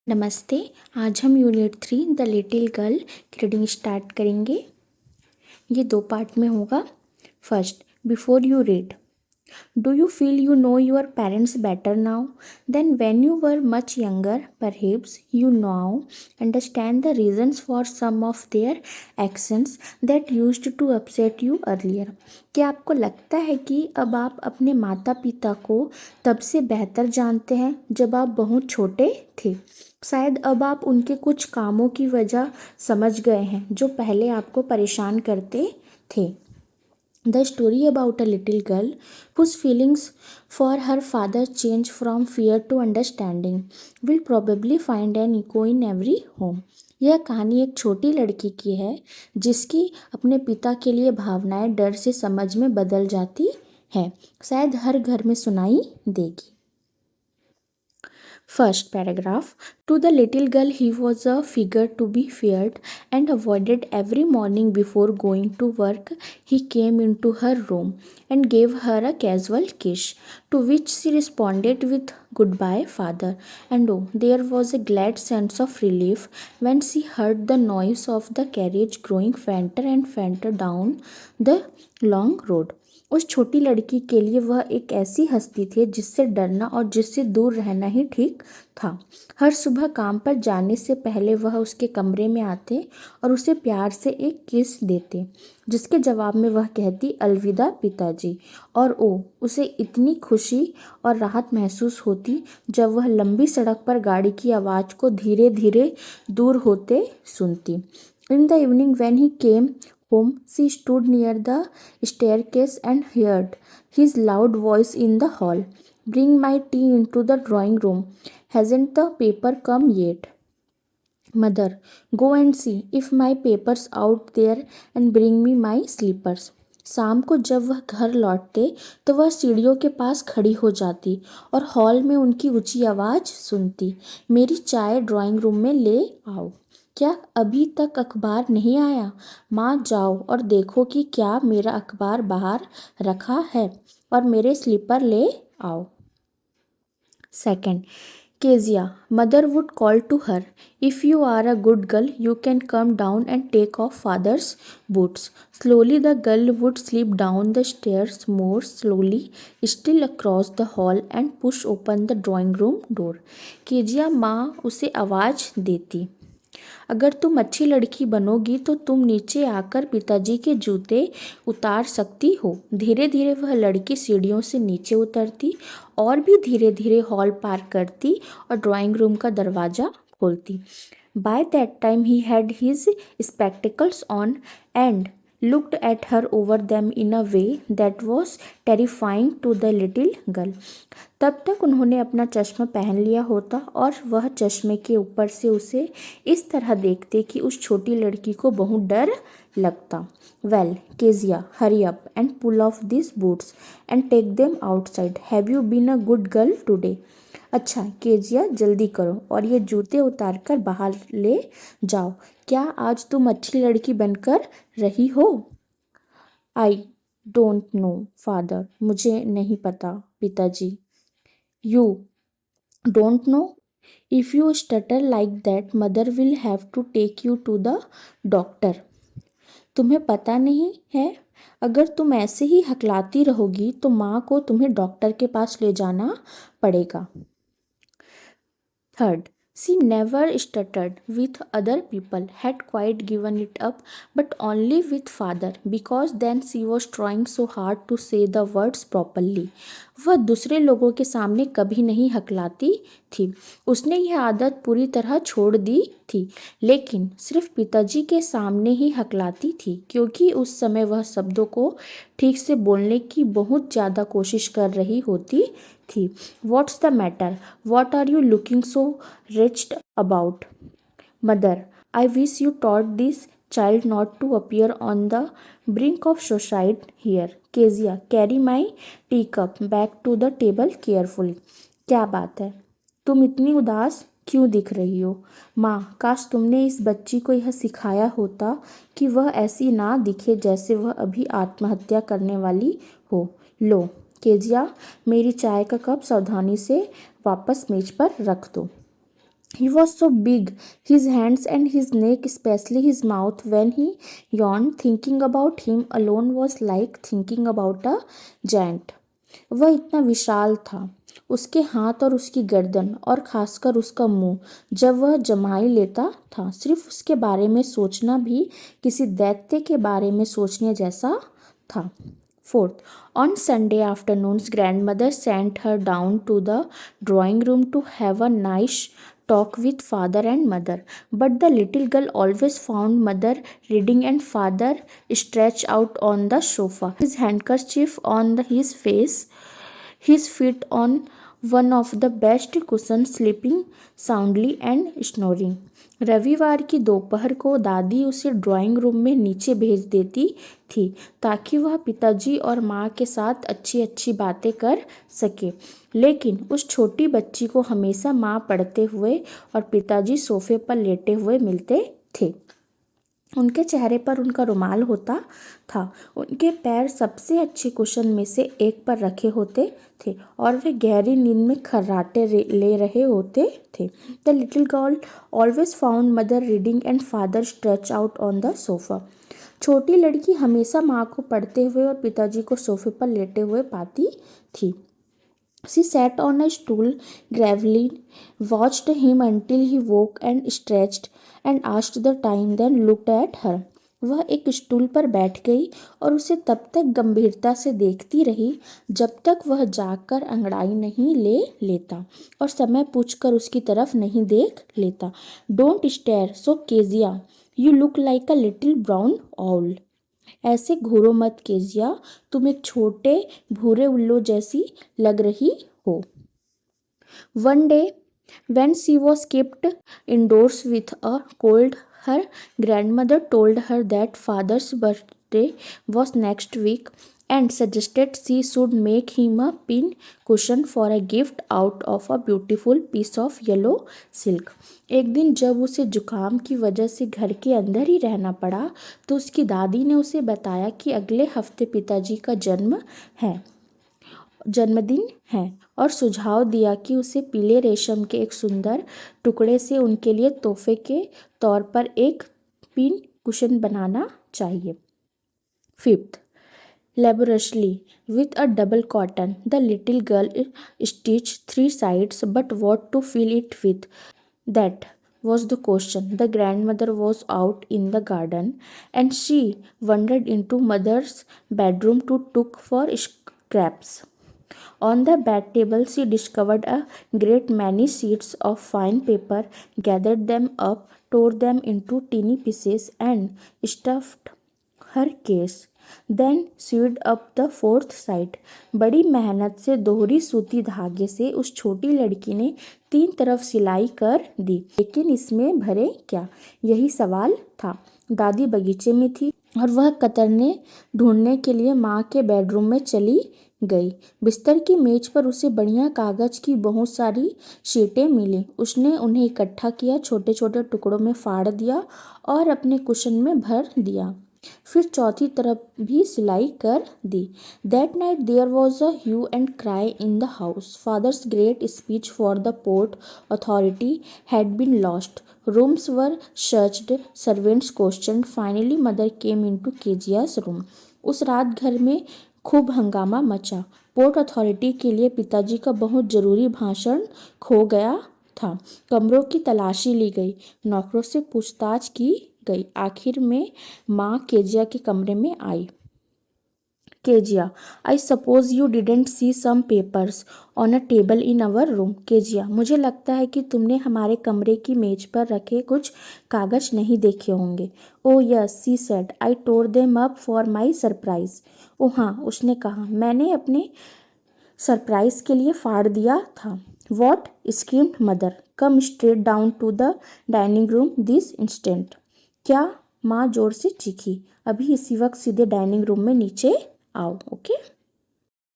नमस्ते। आज हम यूनिट 3 द लिटिल गर्ल की रीडिंग स्टार्ट करेंगे। ये 2 पार्ट में होगा। First, before you read, do you feel you know your parents better now than when you were much younger? Perhaps you now understand the reasons for some of their actions that used to upset you earlier. क्या आपको लगता है कि अब आप अपने माता पिता को तब से बेहतर जानते हैं जब आप बहुत छोटे थे? शायद अब आप उनके कुछ कामों की वजह समझ गए हैं जो पहले आपको परेशान करते थे। The story about a little girl whose feelings for her father change from fear to understanding will probably find an echo in every home. यह कहानी एक छोटी लड़की की है जिसकी अपने पिता के लिए भावनाएं डर से समझ में बदल जाती हैं। शायद हर घर में सुनाई देगी। First paragraph. To the little girl, he was a figure to be feared and avoided. Every morning before going to work, he came into her room and gave her a casual kiss, to which she responded with "Goodbye, father." And oh, there was a glad sense of relief when she heard the noise of the carriage growing fainter and fainter down the long road. उस छोटी लड़की के लिए वह एक ऐसी हस्ती थी जिससे डरना और जिससे दूर रहना ही ठीक था। हर सुबह काम पर जाने से पहले वह उसके कमरे में आते और उसे प्यार से एक किस देते, जिसके जवाब में वह कहती, अलविदा पिताजी। और उसे इतनी खुशी और राहत महसूस होती जब वह लंबी सड़क पर गाड़ी की आवाज़ को धीरे धीरे दूर होते सुनती। In the evening when he came home, she stood near the staircase and heard his loud voice in the hall. Bring my tea into the drawing room. Hasn't the paper come yet? Mother, go and see if my paper's out there and bring me my slippers. शाम को जब वह घर लौटते तो वह सीढ़ियों के पास खड़ी हो जाती और हॉल में उनकी ऊंची आवाज़ सुनती, मेरी चाय ड्राइंग रूम में ले आओ। क्या अभी तक अखबार नहीं आया? माँ, जाओ और देखो कि क्या मेरा अखबार बाहर रखा है और मेरे स्लीपर ले आओ। Second, Kezia, mother would call to her, if you are a good girl, you can come down and take off father's boots. Slowly the girl would slip down the stairs more slowly, still across the hall and push open the drawing room door. Kezia माँ उसे आवाज़ देती, अगर तुम अच्छी लड़की बनोगी तो तुम नीचे आकर पिताजी के जूते उतार सकती हो। धीरे धीरे वह लड़की सीढ़ियों से नीचे उतरती और भी धीरे धीरे हॉल पार करती और ड्राइंग रूम का दरवाज़ा खोलती। By that time he had his spectacles on and looked at her over them in a way that was terrifying to the little girl. तब तक उन्होंने अपना चश्मा पहन लिया होता और वह चश्मे के ऊपर से उसे इस तरह देखते कि उस छोटी लड़की को बहुत डर लगता। Well, Kezia, hurry up and pull off these boots and take them outside. Have you been a good girl today? अच्छा केजिया, जल्दी करो और ये जूते उतार कर बाहर ले जाओ। क्या आज तुम अच्छी लड़की बनकर रही हो? आई डोंट नो फादर, मुझे नहीं पता पिताजी। You don't know? If you stutter like that mother will have to take you to the doctor. तुम्हें पता नहीं है? अगर तुम ऐसे ही हकलाती रहोगी तो माँ को तुम्हें डॉक्टर के पास ले जाना पड़ेगा। Third, she never stuttered with other people, had quite given it up, but only with father, because then she was trying so hard to say the words properly. वह दूसरे लोगों के सामने कभी नहीं हकलाती थी, उसने यह आदत पूरी तरह छोड़ दी थी, लेकिन सिर्फ पिताजी के सामने ही हकलाती थी क्योंकि उस समय वह शब्दों को ठीक से बोलने की बहुत ज़्यादा कोशिश कर रही होती थी। What's the matter? What are you looking so wretched about? Mother, I wish you taught this child not to appear on the brink of suicide here. Kezia, carry my teacup back to the table carefully. क्या बात है? तुम इतनी उदास क्यों दिख रही हो? माँ, काश तुमने इस बच्ची को यह सिखाया होता कि वह ऐसी ना दिखे जैसे वह अभी आत्महत्या करने वाली हो। लो केजिया, मेरी चाय का कप सावधानी से वापस मेज पर रख दो। He was so big, his hands and his neck, especially his mouth, when he yawned. Thinking about him alone was like thinking about a giant. वह इतना विशाल था, उसके हाथ और उसकी गर्दन और खासकर उसका मुंह जब वह जमाई लेता था, सिर्फ उसके बारे में सोचना भी किसी दैत्य के बारे में सोचने जैसा था. Fourth, on Sunday afternoons, grandmother sent her down to the drawing room to have a nice talk with father and mother. But the little girl always found mother reading and father stretched out on the sofa, his handkerchief on his face, his feet on one of the best cushions, sleeping soundly and snoring. रविवार की दोपहर को दादी उसे drawing room में नीचे भेज देती थी ताकि वह पिताजी और माँ के साथ अच्छी अच्छी बातें कर सके, लेकिन उस छोटी बच्ची को हमेशा माँ पढ़ते हुए और पिताजी सोफे पर लेटे हुए मिलते थे. उनके चेहरे पर उनका रुमाल होता था, उनके पैर सबसे अच्छे कुशन में से एक पर रखे होते थे और वे गहरी नींद में खर्राटे ले रहे होते थे. The little girl always found mother reading and father stretch out on the sofa. छोटी लड़की हमेशा माँ को पढ़ते हुए और पिताजी को सोफे पर लेटे हुए पाती थी. She sat on a stool gravely, watched him until he woke and stretched and asked the time, then looked at her. वह एक स्टूल पर बैठ गई और उसे तब तक गंभीरता से देखती रही जब तक वह जागकर अंगड़ाई नहीं ले लेता और समय पूछकर उसकी तरफ नहीं देख लेता. Don't stare so Kezia, you look like a little brown owl. ऐसे घूरो मत केजिया, तुम एक छोटे भूरे उल्लू जैसी लग रही हो. One day when she was kept indoors with a cold, her grandmother told her that father's birthday was next week and suggested she should make him a pin cushion for a gift out of a beautiful piece of yellow silk. एक दिन जब उसे जुकाम की वजह से घर के अंदर ही रहना पड़ा तो उसकी दादी ने उसे बताया कि अगले हफ्ते पिताजी का जन्मदिन है और सुझाव दिया कि उसे पीले रेशम के एक सुंदर टुकड़े से उनके लिए तोहफे के तौर पर एक पिन कुशन बनाना चाहिए. Fifth, laboriously with a double cotton, the little girl stitched 3 sides, but what to fill it with? That was the question. The grandmother was out in the garden and she wandered into mother's bedroom to look for scraps. On the bed table, she discovered a great many sheets of fine paper, gathered them up, tore them into teeny pieces, and stuffed her case. Then sewed up the fourth side. बड़ी मेहनत से दोहरी सूती धागे से उस छोटी लड़की ने 3 तरफ सिलाई कर दी, लेकिन इसमें भरे क्या, यही सवाल था. दादी बगीचे में थी और वह कतरने ढूंढने के लिए माँ के बेडरूम में चली गई. बिस्तर की मेज पर उसे बढ़िया कागज की बहुत सारी शीटें मिली. उसने उन्हें इकट्ठा किया, छोटे छोटे टुकड़ों में फाड़ दिया और अपने कुशन में भर दिया. फिर चौथी तरफ भी सिलाई कर दी. That night there was a hue and cry in the house. Father's great speech for the port authority had been lost. Rooms were searched, servants question. Finally mother came in to Kezia's room. उस रात घर में खूब हंगामा मचा. Port authority के लिए पिताजी का बहुत जरूरी भाषण खो गया था. कमरों की तलाशी ली गई, नौकरों से पूछताछ की गई. आखिर में माँ केजिया के कमरे में आई. Kezia, I suppose you didn't see some papers on a table in our room. Kezia, मुझे लगता है कि तुमने हमारे कमरे की मेज पर रखे कुछ कागज नहीं देखे होंगे. Oh yes, she said, I tore them up for my surprise. ओ हाँ, उसने कहा, मैंने अपने सरप्राइज के लिए फाड़ दिया था. What, screamed mother, come straight down to the dining room this instant. क्या, माँ जोर से चीखी, अभी इसी वक्त सीधे डाइनिंग रूम में नीचे आओ. ओके.